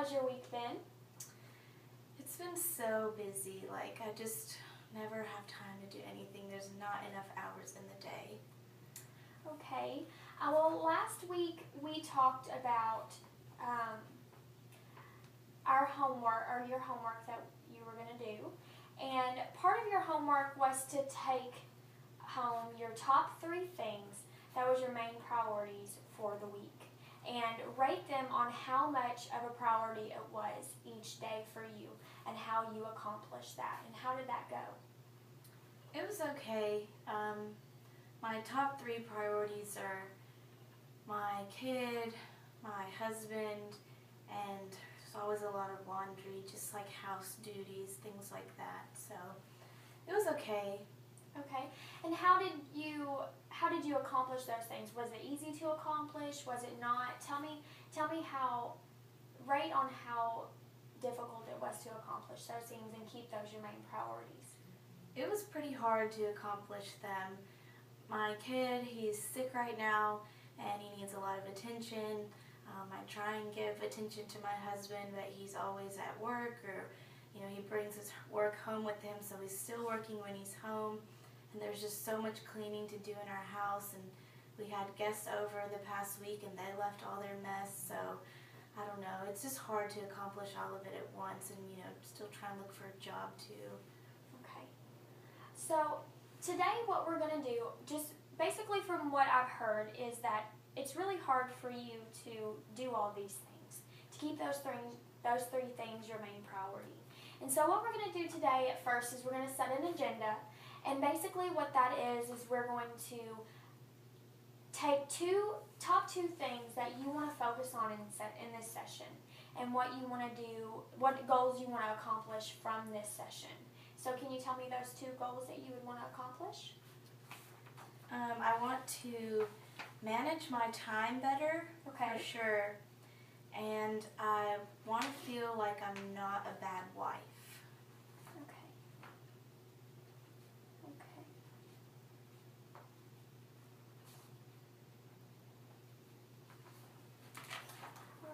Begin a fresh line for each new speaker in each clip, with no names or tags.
How's your week been?
It's been so busy. Like, I just never have time to do anything. There's not enough hours in the day.
Okay. Well, last week we talked about our homework, or your homework that you were going to do. And part of your homework was to take home your top 3 things that was your main priorities for the week and rate them on how much of a priority it was each day for you and how you accomplished that. And how did that go?
It was okay. My top 3 priorities are my kid, my husband, and there's always a lot of laundry, just like house duties, things like that. So it was okay.
Okay. And how did you accomplish those things? Was it easy to accomplish? Was it not? Tell me rate on how difficult it was to accomplish those things and keep those your main priorities.
It was pretty hard to accomplish them. My kid, he's sick right now and he needs a lot of attention. I try and give attention to my husband, but he's always at work, or he brings his work home with him, so he's still working when he's home. And there's just so much cleaning to do in our house, and we had guests over the past week and they left all their mess, so I don't know, it's just hard to accomplish all of it at once, and still try and look for a job too.
Okay. So today what we're going to do, just basically from what I've heard, is that it's really hard for you to do all these things, to keep those three things your main priority. And so what we're going to do today at first is we're going to set an agenda. And basically what that is we're going to take top two things that you want to focus on in this session, and what you want to do, what goals you want to accomplish from this session. So can you tell me those 2 goals that you would want to accomplish?
I want to manage my time better,
Okay.
for sure, and I want to feel like I'm not a bad wife.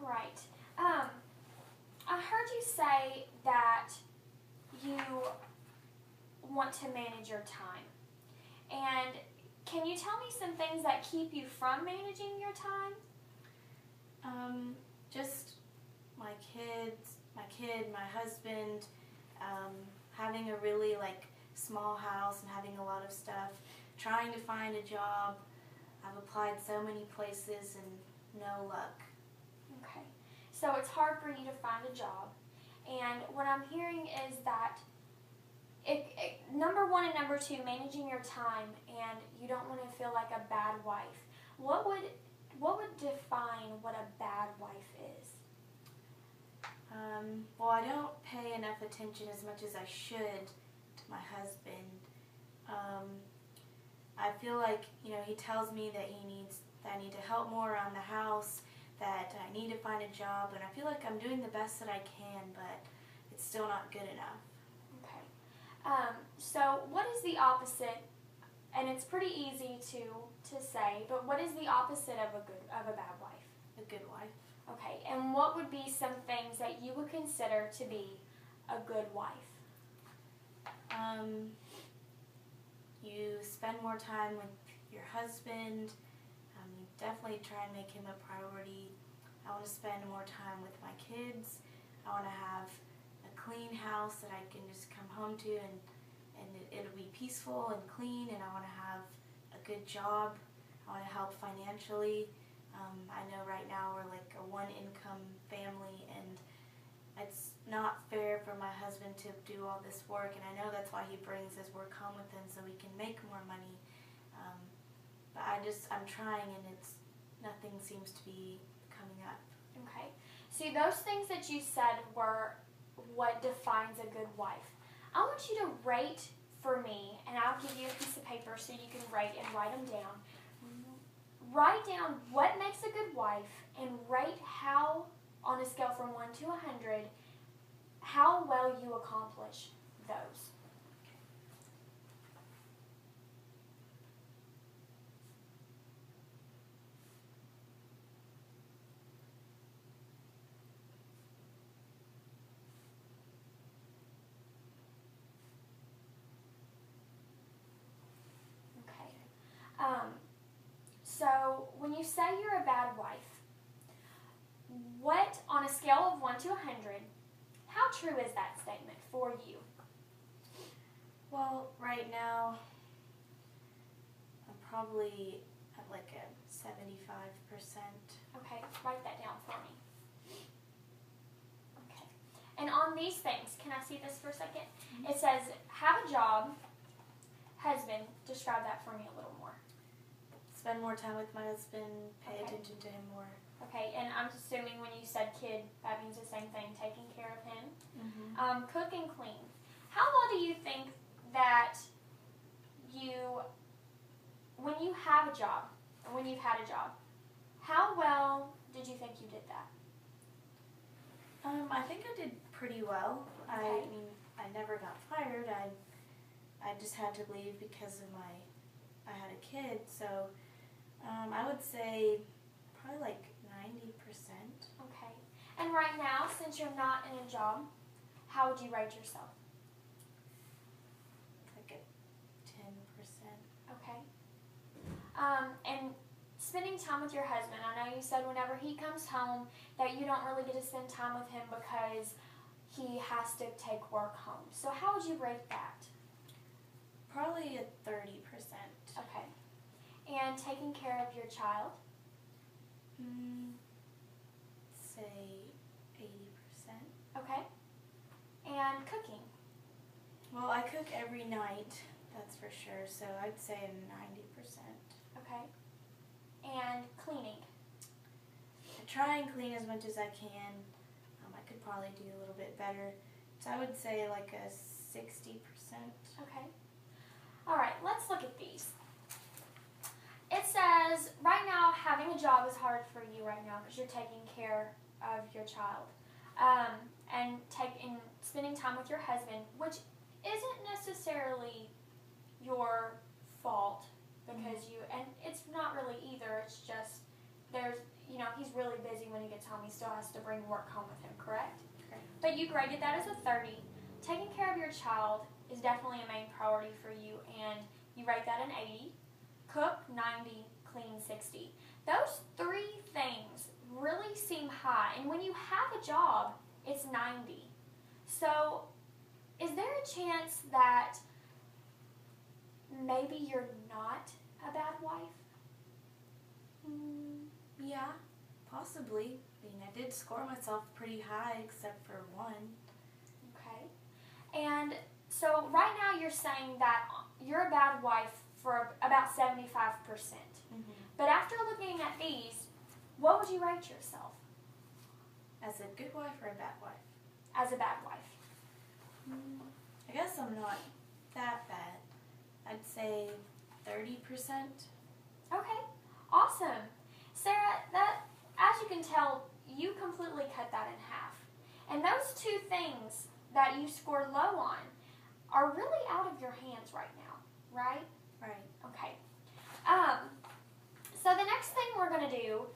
Right. I heard you say that you want to manage your time. And can you tell me some things that keep you from managing your time? Just my kid, my husband, having a really small house and having a lot of stuff, trying to find a job. I've applied so many places and no luck.
Okay, so it's hard for you to find a job, and what I'm hearing is that number 1 and number 2, managing your time, and you don't want to feel like a bad wife. What would define what a bad wife is?
Well, I don't pay enough attention as much as I should to my husband. I feel like he tells me that I need to help more around the house, that I need to find a job, and I feel like I'm doing the best that I can, but it's still not good enough.
Okay. So what is the opposite, and it's pretty easy to say, but what is the opposite of a bad wife?
A good wife.
Okay, and what would be some things that you would consider to be a good wife?
You spend more time with your husband. You definitely try and make him a priority. I want to spend more time with my kids. I want to have a clean house that I can just come home to, and it'll be peaceful and clean, and I want to have a good job. I want to help financially. I know right now we're like a 1-income family, and it's not fair for my husband to do all this work, and I know that's why he brings his work home with him, so we can make more money. But I'm trying, and nothing seems to be coming up.
Okay. See, those things that you said were what defines a good wife. I want you to rate for me, and I'll give you a piece of paper so you can rate and write them down. Write down what makes a good wife, and rate how, on a scale from 1 to 100, how well you accomplish those. So when you say you're a bad wife, what, on a scale of 1 to 100, how true is that statement for you?
Well, right now, I'm probably at like a 75%.
Okay, write that down for me. Okay. And on these things, can I see this for a second? It says, have a job, husband. Describe that for me a little more.
Spend more time with my husband, pay
Okay.
attention to him more.
Okay, and I'm assuming when you said kid, that means the same thing, taking care of him.
Mm-hmm.
Cook and clean. How well do you think that when you have a job, or when you've had a job, how well did you think you did that?
I think I did pretty well.
Okay.
I mean, I never got fired. I just had to leave because of I had a kid. So I would say probably like 90%.
Okay. And right now, since you're not in a job, how would you rate yourself?
Like a 10%.
Okay. And spending time with your husband. I know you said whenever he comes home that you don't really get to spend time with him because he has to take work home. So how would you rate that?
Probably a 30%.
Okay. And taking care of your child?
Say 80%.
Okay. And cooking?
Well, I cook every night, that's for sure. So I'd say 90%.
Okay. And cleaning?
I try and clean as much as I can. I could probably do a little bit better. So I would say like a 60%.
Okay. All right, let's look at these. It says, right now, having a job is hard for you right now because you're taking care of your child. And spending time with your husband, which isn't necessarily your fault because and it's not really either. It's just, he's really busy when he gets home. He still has to bring work home with him, correct?
Correct.
But you graded that as a 30. Taking care of your child is definitely a main priority for you, and you rate that an 80. Cook, 90. Clean, 60. Those three things really seem high, and when you have a job, it's 90. So, is there a chance that maybe you're not a bad wife?
Yeah, possibly. I mean, I did score myself pretty high except for one.
Okay. And so right now you're saying that you're a bad wife for about 75%. But after looking at these, what would you rate yourself?
As a good wife or a bad wife?
As a bad wife.
I guess I'm not that bad. I'd say 30%.
Okay, awesome. Sarah, as you can tell, you completely cut that in half. And those two things that you scored low on are really out of your hands right now, right?
Right.
Okay. So the next thing we're going to do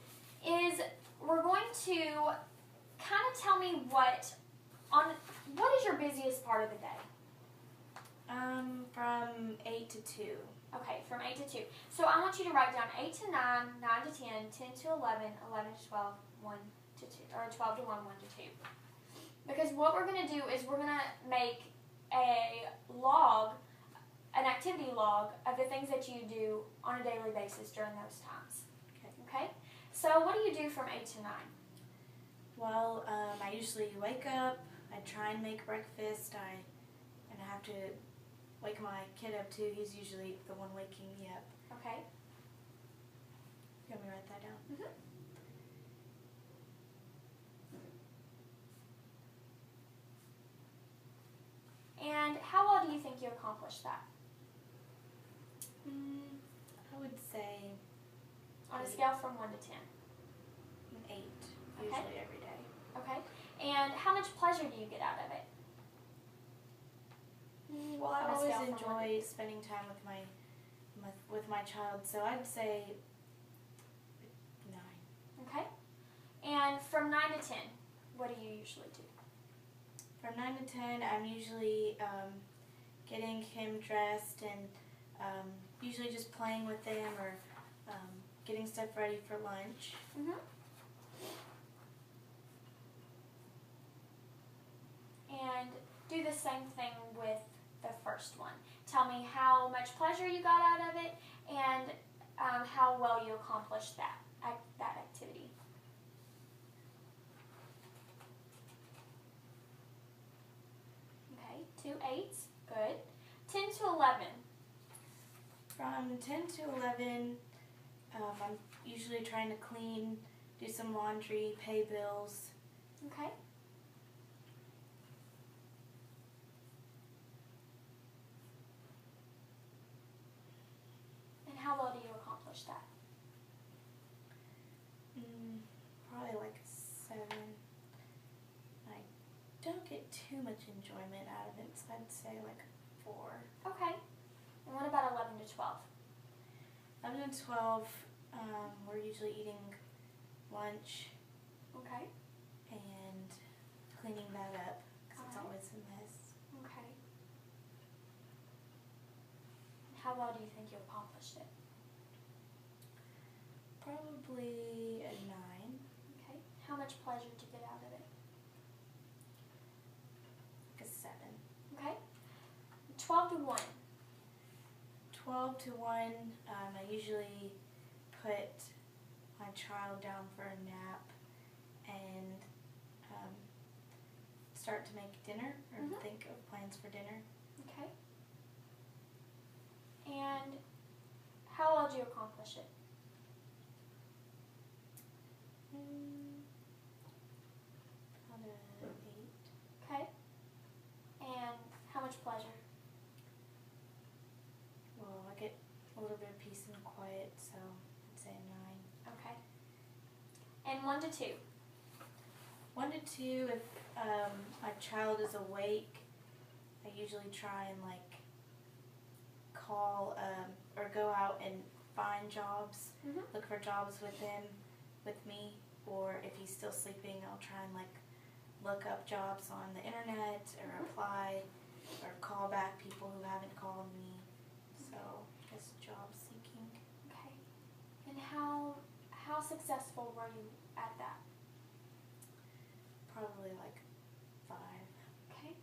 is we're going to kind of tell me what is your busiest part of the day?
From 8 to 2.
Okay, from 8 to 2. So I want you to write down 8 to 9, 9 to 10, 10 to 11, 11 to 12, 1 to 2, or 12 to 1, 1 to 2. Because what we're going to do is we're going to make an activity log of the things that you do on a daily basis during those times. Okay? So what do you do from 8 to 9?
Well, I usually wake up, I try and make breakfast, and I have to wake my kid up too. He's usually the one waking me up.
Okay.
You want me to write that down?
Mm-hmm. And how well do you think you accomplished that?
I would say
On a scale from 1 to 10.
an 8,
Okay.
usually every day.
Okay. And how much pleasure do you get out of it?
Well, I
On a
always
scale from 1 to
enjoy spending time with my child, so I'd say 9.
Okay. And from 9 to 10, what do you usually do?
From 9 to 10, I'm usually getting him dressed and usually just playing with them or getting stuff ready for lunch.
Mm-hmm. And do the same thing with the first one. Tell me how much pleasure you got out of it and how well you accomplished that activity. Okay, 2 8s, good. 10 to 11.
From 10 to 11, I'm usually trying to clean, do some laundry, pay bills.
Okay. And how well do you accomplish that?
Probably like a 7. I don't get too much enjoyment out of it, so I'd say like a 4.
Okay. And what about 11 to 12?
11 and 12, we're usually eating lunch
Okay.
and cleaning that up because it's
Alright.
always a mess.
Okay. How well do you think you accomplished it?
Probably a 9.
Okay. How much pleasure did you get out of it?
Like a 7.
Okay. 12 to 1.
12 to 1, I usually put my child down for a nap and start to make dinner or
Mhm.
think of plans for dinner.
Okay. And how well did you accomplish it?
About a 8.
Okay. And how much pleasure?
Well, I get a little bit of peace and quiet, so I'd say a 9.
Okay. And 1 to 2.
1 to 2, if my child is awake, I usually try and call or go out and find jobs,
Mhm.
look for jobs with me, or if he's still sleeping, I'll try and look up jobs on the internet or
Mhm.
apply or call back people who haven't called me. So I guess job seeking.
Okay. And how successful were you at that?
Probably like 5.
Okay.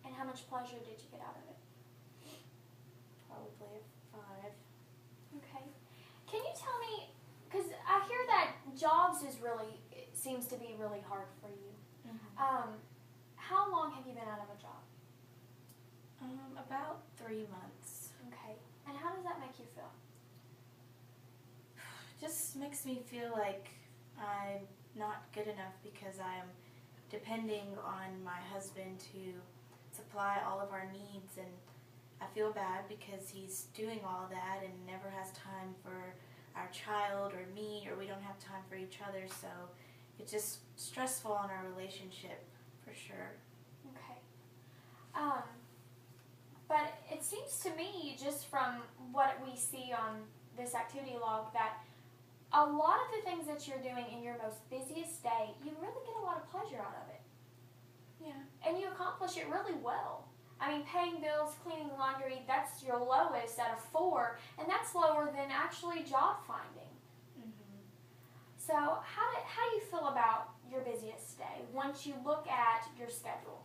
And how much pleasure did you get out of it?
Probably a 5.
Okay. Can you tell me, because I hear that jobs it seems to be really hard for you. How long have you been out of a job?
About 3 months.
Okay. And how does that make you feel?
Just makes me feel like I'm not good enough because I am depending on my husband to supply all of our needs, and I feel bad because he's doing all that and never has time for our child or me, or we don't have time for each other, so it's just stressful on our relationship for sure.
Okay. But it seems to me, just from what we see on this activity log, that a lot of the things that you're doing in your most busiest day, you really get a lot of pleasure out of it.
Yeah.
And you accomplish it really well. I mean, paying bills, cleaning laundry, that's your lowest at a 4, and that's lower than actually job finding.
Mhm.
So how do you feel about your busiest day once you look at your schedule?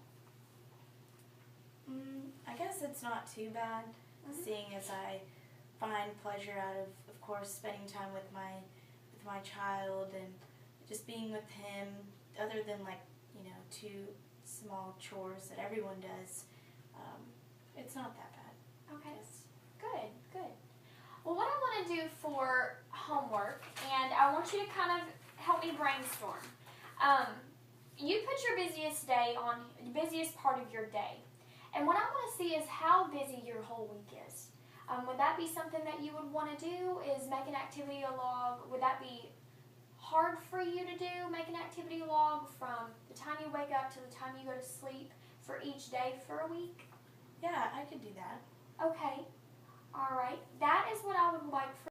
I guess it's not too bad, seeing as I find pleasure out of course, spending time with my child and just being with him. Other than 2 small chores that everyone does, it's not that bad.
Okay.
Yes.
Good. Well, what I want to do for homework, and I want you to kind of help me brainstorm. You put your busiest day on the busiest part of your day, and what I want to see is how busy your whole week is. Would that be something that you would want to do? Is make an activity log? Would that be hard for you to do? Make an activity log from the time you wake up to the time you go to sleep for each day for a week?
Yeah, I could do that.
Okay. All right. That is what I would like for